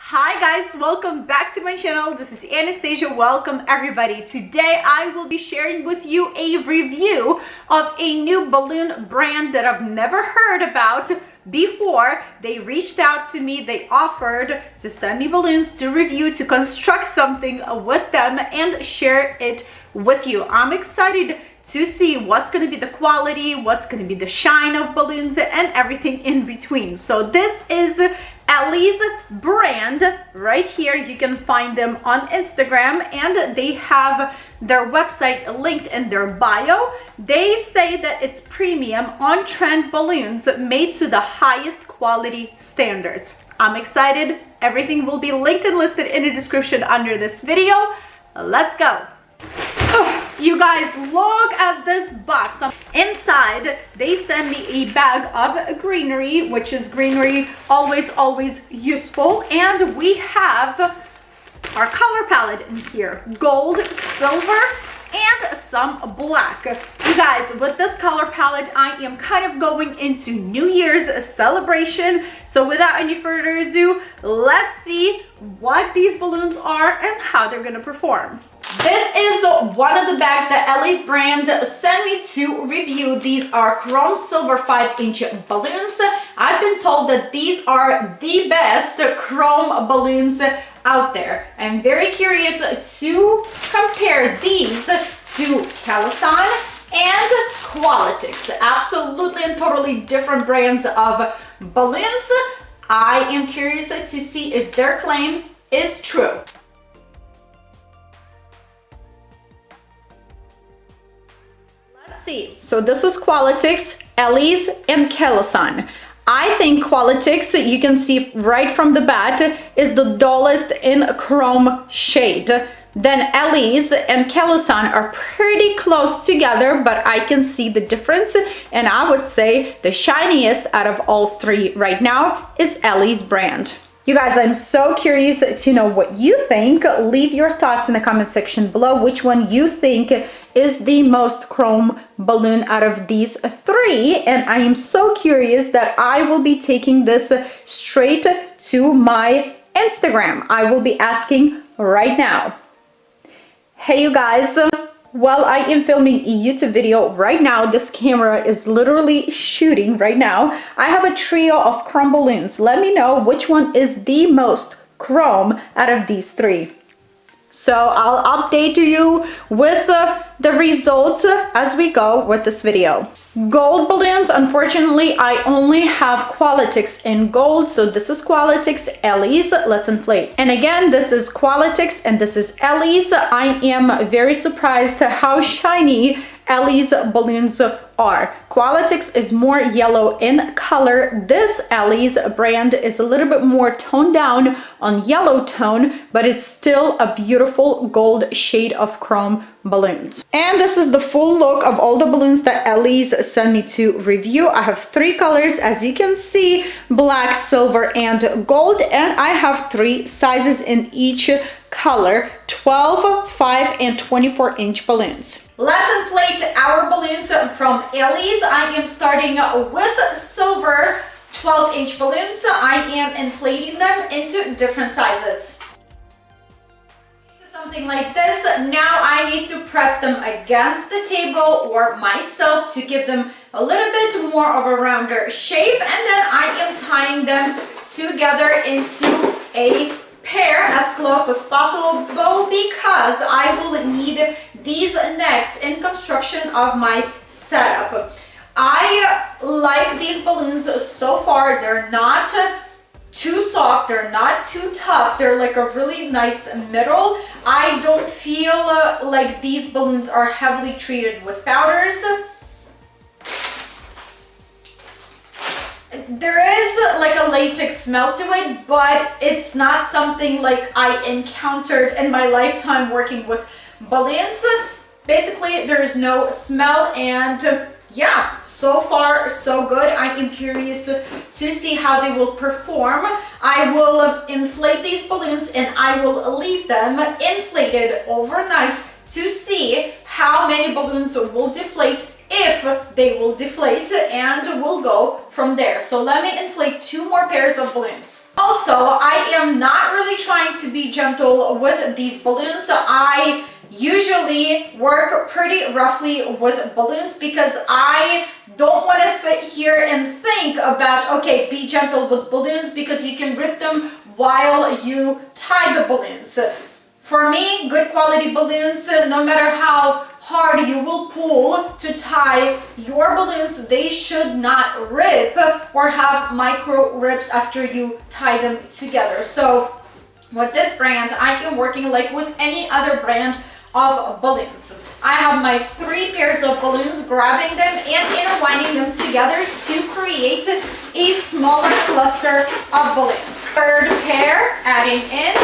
Hi guys, welcome back to my channel. This is Anastasia. Welcome everybody. Today I will be sharing with you a review of a new balloon brand that I've never heard about before. They reached out to me, they offered to send me balloons to review, to construct something with them and share it with you. I'm excited to see what's going to be the quality, what's going to be the shine of balloons and everything in between. So this is Ellie's brand right here. You can find them on Instagram and they have their website linked in their bio. They say that it's premium on-trend balloons made to the highest quality standards. I'm excited. Everything will be linked and listed in the description under this video. Let's go. You guys, look at this box. Inside, they send me a bag of greenery, which is greenery always useful. And we have our color palette in here: gold, silver, and some black. You guys, with this color palette, I am kind of going into New Year's celebration. So without any further ado, let's see what these balloons are and how they're gonna perform. This is one of the bags that Ellie's brand sent me to review. These are chrome silver 5-inch balloons. I've been told that these are the best chrome balloons out there. I'm very curious to compare these to Calasan and Qualitix. Absolutely and totally different brands of balloons. I am curious to see if their claim is true. See, so this is Qualitix, Ellie's, and Calasan. I think Qualitix, you can see right from the bat, is the dullest in chrome shade. Then Ellie's and Calasan are pretty close together, but I can see the difference. And I would say the shiniest out of all three right now is Ellie's brand. You guys, I'm so curious to know what you think. Leave your thoughts in the comment section below, which one you think is the most chrome balloon out of these three. And I am so curious that I will be taking this straight to my Instagram. I will be asking right now. Hey you guys, while I am filming a YouTube video right now, this camera is literally shooting right now. I have a trio of chrome balloons. Let me know which one is the most chrome out of these three. So I'll update you with the results as we go with this video. Gold balloons, unfortunately, I only have Qualitix in gold. So this is Qualitix, Ellie's. Let's inflate. And again, this is Qualitix and this is Ellie's. I am very surprised how shiny Ellie's balloons are. Qualitix is more yellow in color. This Ellie's brand is a little bit more toned down on yellow tone, but it's still a beautiful gold shade of chrome balloons. And this is the full look of all the balloons that Ellie's sent me to review. I have three colors, as you can see: black, silver, and gold. And I have three sizes in each color: 12, 5, and 24-inch balloons. Let's inflate our balloons from Ellie's. I am starting with silver 12-inch balloons. I am inflating them into different sizes. Something like this. Now I need to press them against the table or myself to give them a little bit more of a rounder shape, and then I am tying them together into a pair as close as possible because I will need these next in construction of my setup. I like these balloons so far. They're not too soft, they're not too tough, they're like a really nice middle. I don't feel like these balloons are heavily treated with powders. There is like a latex smell to it, but it's not something like I encountered in my lifetime working with balloons. Basically, there's no smell, and yeah, so far so good. I am curious to see how they will perform. I will inflate these balloons and I will leave them inflated overnight to see how many balloons will deflate, if they will deflate, and we'll go from there. So let me inflate 2 more pairs of balloons. Also, I am not to be gentle with these balloons. I usually work pretty roughly with balloons because I don't want to sit here and think about, okay, be gentle with balloons, because you can rip them while you tie the balloons. For me, good quality balloons, no matter how hard you will pull to tie your balloons, they should not rip or have micro rips after you tie them together. So with this brand, I am working like with any other brand of balloons. I have my 3 pairs of balloons, grabbing them and intertwining them together to create a smaller cluster of balloons. Third pair, adding in.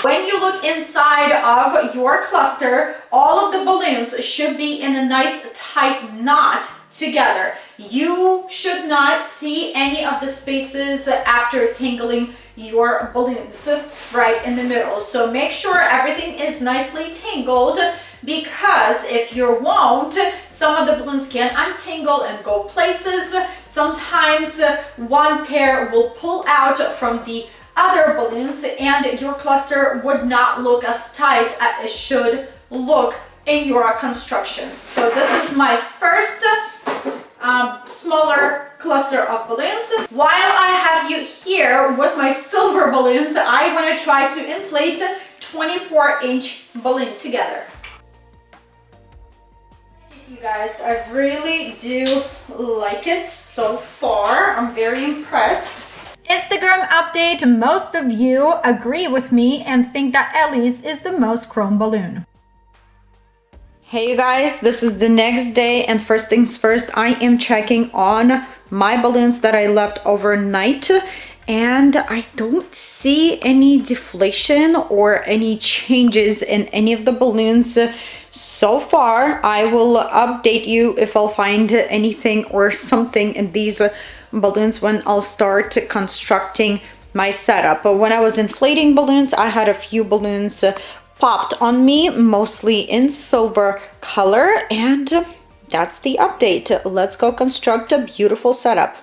When you look inside of your cluster, all of the balloons should be in a nice tight knot together. You should not see any of the spaces after tangling your balloons right in the middle. So make sure everything is nicely tangled, because if you won't, some of the balloons can untangle and go places. Sometimes one pair will pull out from the other balloons and your cluster would not look as tight as it should look in your constructions. So this is my first smaller cluster of balloons. While I have you here with my silver balloons, I want to try to inflate 24-inch balloon together. You guys, I really do like it so far. I'm very impressed. Instagram update, most of you agree with me and think that Ellie's is the most chrome balloon. Hey you guys, this is the next day, and first things first, I am checking on my balloons that I left overnight, and I don't see any deflation or any changes in any of the balloons so far. I will update you if I'll find anything or something in these balloons when I'll start constructing my setup. But when I was inflating balloons, I had a few balloons popped on me, mostly in silver color, and that's the update. Let's go construct a beautiful setup.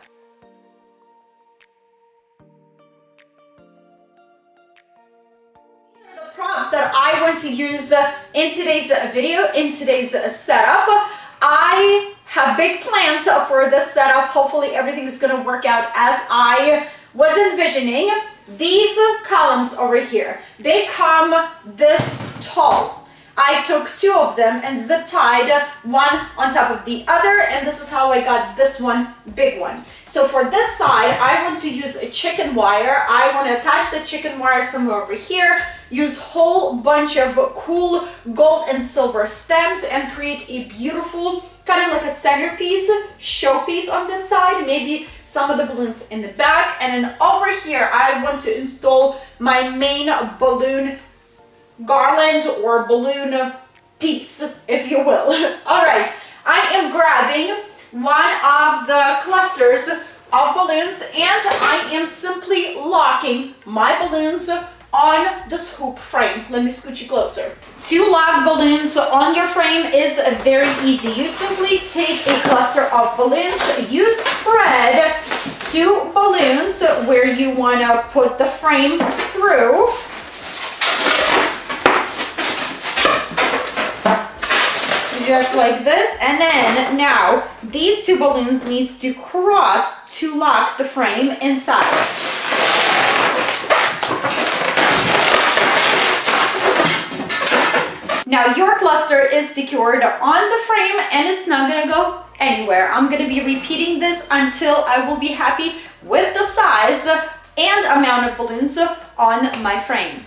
The props that I want to use in today's video, in today's setup, I have big plans for this setup. Hopefully everything is going to work out as I was envisioning. These columns over here, they come this tall. I took 2 of them and zip tied one on top of the other, and this is how I got this one big one. So for this side, I want to use a chicken wire. I want to attach the chicken wire somewhere over here, use whole bunch of cool gold and silver stems, and create a beautiful kind of like a centerpiece, showpiece on this side, maybe some of the balloons in the back. And then over here, I want to install my main balloon garland or balloon piece, if you will. All right, I am grabbing one of the clusters of balloons and I am simply locking my balloons on this hoop frame. Let me scoot you closer. To lock balloons on your frame is very easy. You simply take a cluster of balloons, you spread 2 balloons where you want to put the frame through. Just like this, and then now these 2 balloons needs to cross to lock the frame inside. Now your cluster is secured on the frame and it's not gonna go anywhere. I'm gonna be repeating this until I will be happy with the size and amount of balloons on my frame.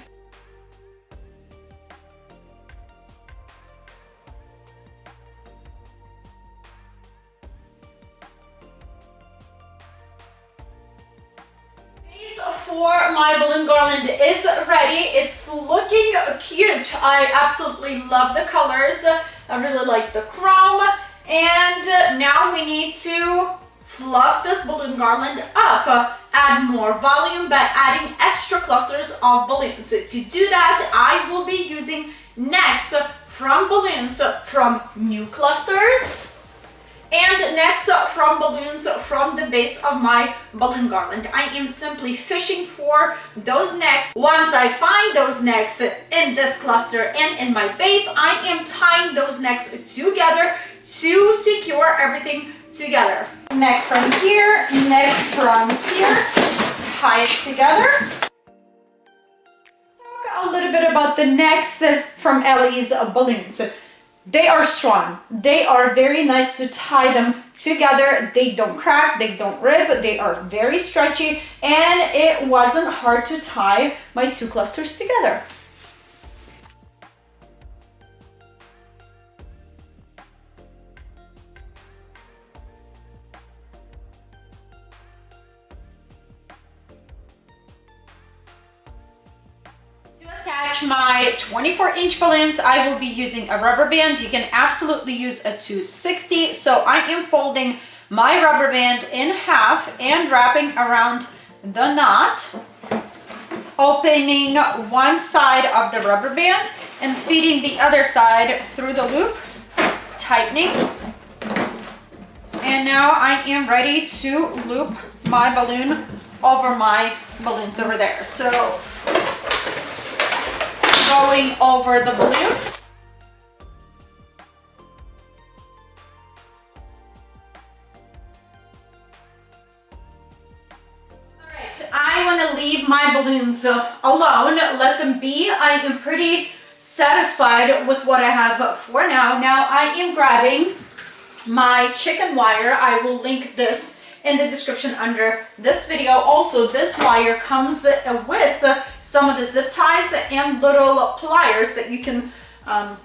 For my balloon garland is ready. It's looking cute. I absolutely love the colors. I really like the chrome. And now we need to fluff this balloon garland up, add more volume by adding extra clusters of balloons. So to do that, I will be using necks from balloons from new clusters And next, from balloons from the base of my balloon garland, I am simply fishing for those necks. Once I find those necks in this cluster and in my base, I am tying those necks together to secure everything together. Neck from here, neck from here, tie it together. Talk a little bit about the necks from Ellie's balloons. They are strong. They are very nice to tie them together. They don't crack, they don't rip, they are very stretchy, and it wasn't hard to tie my two clusters together. Attach my 24-inch balloons, I will be using a rubber band. You can absolutely use a 260. So I am folding my rubber band in half and wrapping around the knot, opening one side of the rubber band and feeding the other side through the loop, tightening. And now I am ready to loop my balloon over my balloons over there. So going over the balloon. Alright, I want to leave my balloons alone, let them be. I am pretty satisfied with what I have for now. Now I am grabbing my chicken wire. I will link this in the description under this video. Also, this wire comes with some of the zip ties and little pliers that you can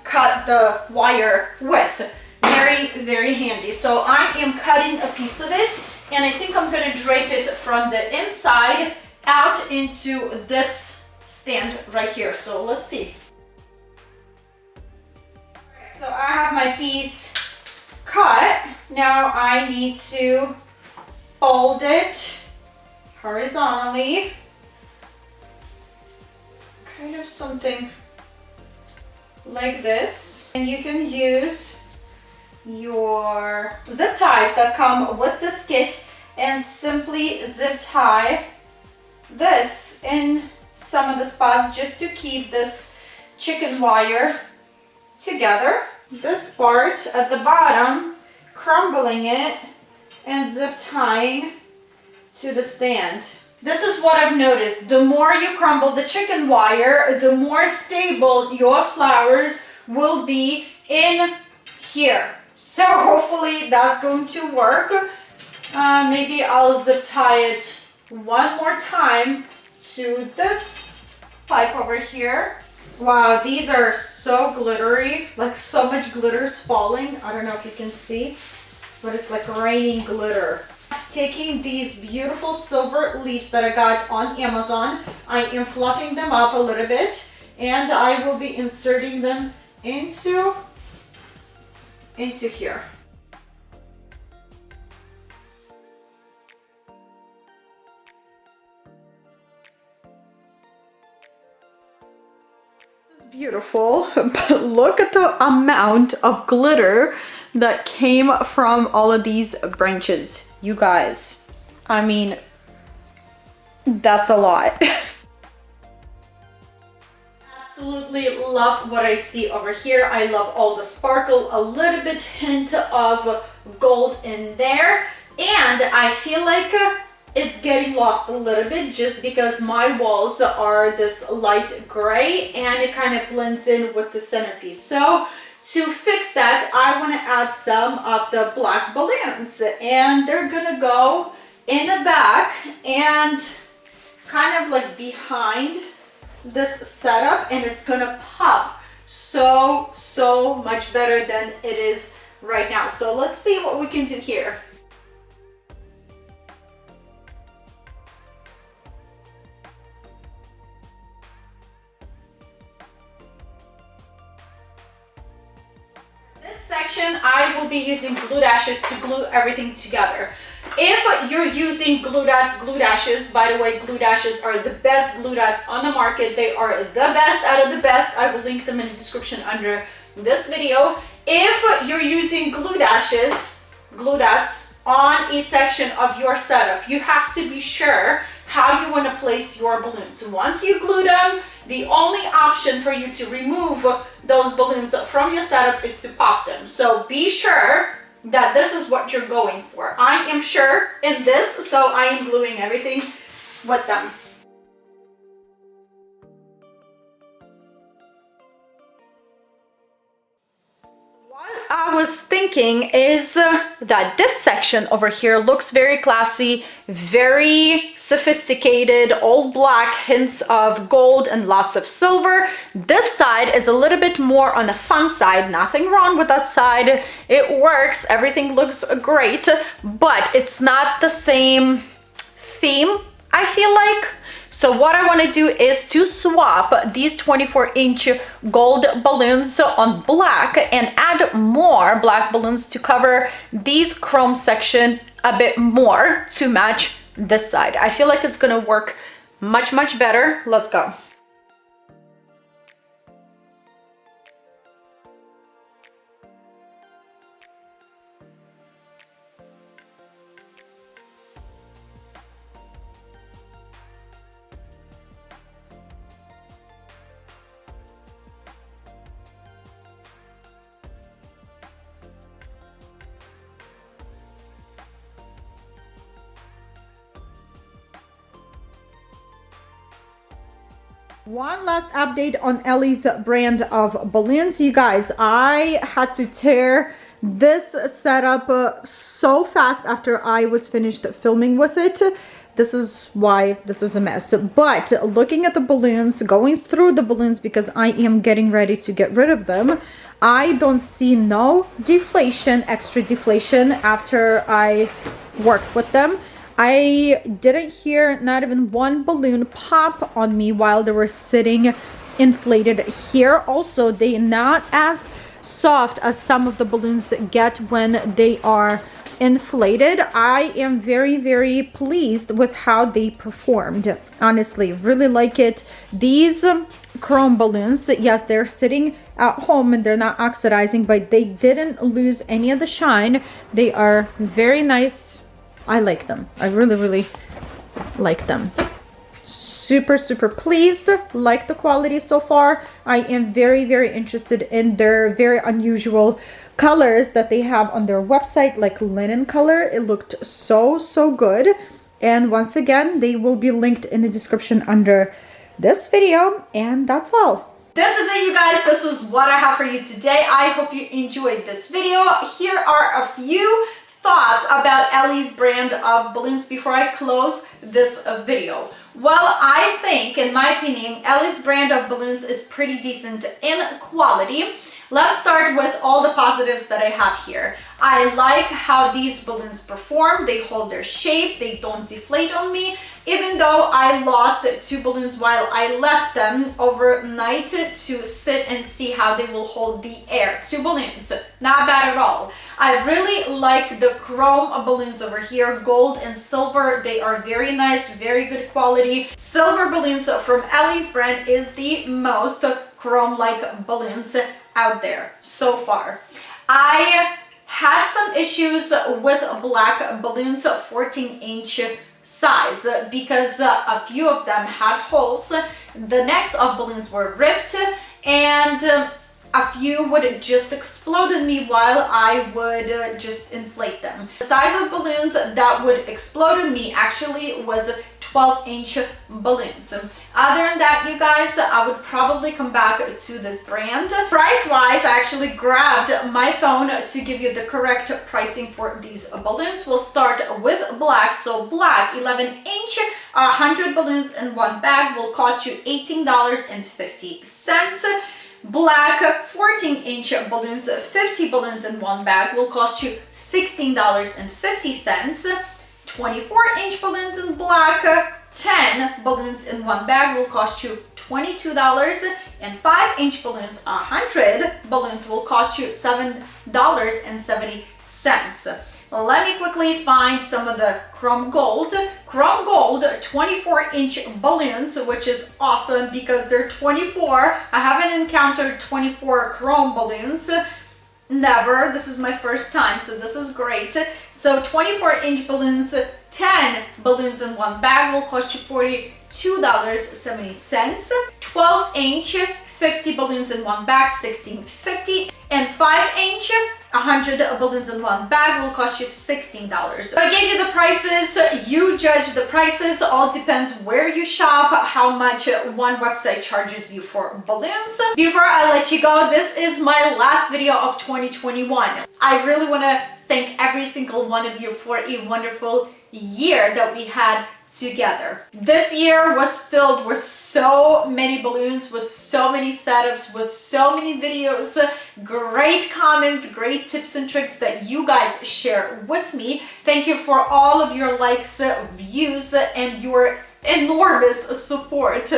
cut the wire with. Very, very handy. So I am cutting a piece of it, and I think I'm going to drape it from the inside out into this stand right here. So let's see. Alright, so I have my piece cut. Now I need to fold it horizontally, kind of something like this. And you can use your zip ties that come with this kit and simply zip tie this in some of the spots just to keep this chicken wire together. This part at the bottom, crumbling it and zip tying to the stand. This is what I've noticed. The more you crumble the chicken wire, the more stable your flowers will be in here. So hopefully that's going to work. Maybe I'll zip tie it one more time to this pipe over here. Wow, these are so glittery, like so much glitter is falling. I don't know if you can see, but it's like raining glitter. Taking these beautiful silver leaves that I got on Amazon, I am fluffing them up a little bit, and I will be inserting them into here. This is beautiful, but look at the amount of glitter that came from all of these branches. You guys, I mean, that's a lot. Absolutely love what I see over here. I love all the sparkle, a little bit hint of gold in there, and I feel like it's getting lost a little bit just because my walls are this light gray and it kind of blends in with the centerpiece. So to fix that, I want to add some of the black balloons, and they're gonna go in the back and kind of like behind this setup, and it's gonna pop so much better than it is right now. So let's see what we can do here. I will be using glue dashes to glue everything together. If you're using glue dashes, by the way, glue dashes are the best glue dots on the market. They are the best out of the best. I will link them in the description under this video. If you're using glue dashes, glue dots on a section of your setup. You have to be sure how you want to place your balloons. Once you glue them, the only option for you to remove those balloons from your setup is to pop them. So be sure that this is what you're going for. I am sure in this, so I am gluing everything with them. I was thinking is that this section over here looks very classy, very sophisticated, all black, hints of gold and lots of silver. This side is a little bit more on the fun side. Nothing wrong with that side. It works. Everything looks great, but it's not the same theme, I feel like. So what I want to do is to swap these 24-inch gold balloons on black and add more black balloons to cover these chrome section a bit more to match this side. I feel like it's going to work much, much better. Let's go. One last update on Ellie's brand of balloons. You guys, I had to tear this setup so fast after I was finished filming with it. This is why this is a mess. But looking at the balloons, going through the balloons because I am getting ready to get rid of them, I don't see no deflation, extra deflation after I worked with them. I didn't hear not even one balloon pop on me while they were sitting inflated here. Also, they're not as soft as some of the balloons get when they are inflated. I am very, very pleased with how they performed. Honestly, really like it. These chrome balloons, yes, they're sitting at home and they're not oxidizing, but they didn't lose any of the shine. They are very nice. I like them. I really, really like them. Super, super pleased. Like the quality so far. I am very, very interested in their very unusual colors that they have on their website, like linen color. It looked so, so good. And once again, they will be linked in the description under this video. And that's all. This is it, you guys. This is what I have for you today. I hope you enjoyed this video. Here are a few thoughts about Ellie's brand of balloons before I close this video. Well, I think, in my opinion, Ellie's brand of balloons is pretty decent in quality. Let's start with all the positives that I have here. I like how these balloons perform. They hold their shape. They don't deflate on me. Even though I lost 2 balloons while I left them overnight to sit and see how they will hold the air. 2 balloons, not bad at all. I really like the chrome balloons over here, gold and silver. They are very nice, very good quality. Silver balloons from Ellie's brand is the most chrome-like balloons out there so far. I had some issues with black balloons, 14-inch size, because a few of them had holes. The necks of balloons were ripped, and a few would just explode on me while I would just inflate them. The size of balloons that would explode on me actually was 12-inch balloons. Other than that, you guys, I would probably come back to this brand. Price-wise, I actually grabbed my phone to give you the correct pricing for these balloons. We'll start with black. So black 11-inch, 100 balloons in one bag will cost you $18.50. Black 14-inch balloons, 50 balloons in one bag will cost you $16.50. 24-inch balloons in black, 10 balloons in one bag will cost you $22, and 5-inch balloons, 100 balloons will cost you $7.70. Let me quickly find some of the chrome gold. Chrome gold 24-inch balloons, which is awesome because they're 24. I haven't encountered 24 chrome balloons. Never. This is my first time, so this is great. So 24-inch balloons, 10 balloons in one bag will cost you $42.70. 12-inch, 50 balloons in one bag, $16.50. And 5-inch, 100 balloons in one bag will cost you $16. So I gave you the prices. You judge the prices. All depends where you shop, how much one website charges you for balloons. Before I let you go, this is my last video of 2021. I really want to thank every single one of you for a wonderful year that we had together. This year was filled with so many balloons, with so many setups, with so many videos, great comments, great tips and tricks that you guys share with me. Thank you for all of your likes, views, and your enormous support.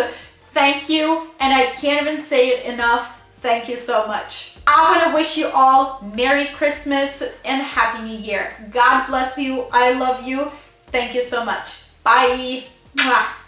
Thank you, and I can't even say it enough. Thank you so much. I want to wish you all Merry Christmas and Happy New Year. God bless you. I love you. Thank you so much. Bye. Mwah.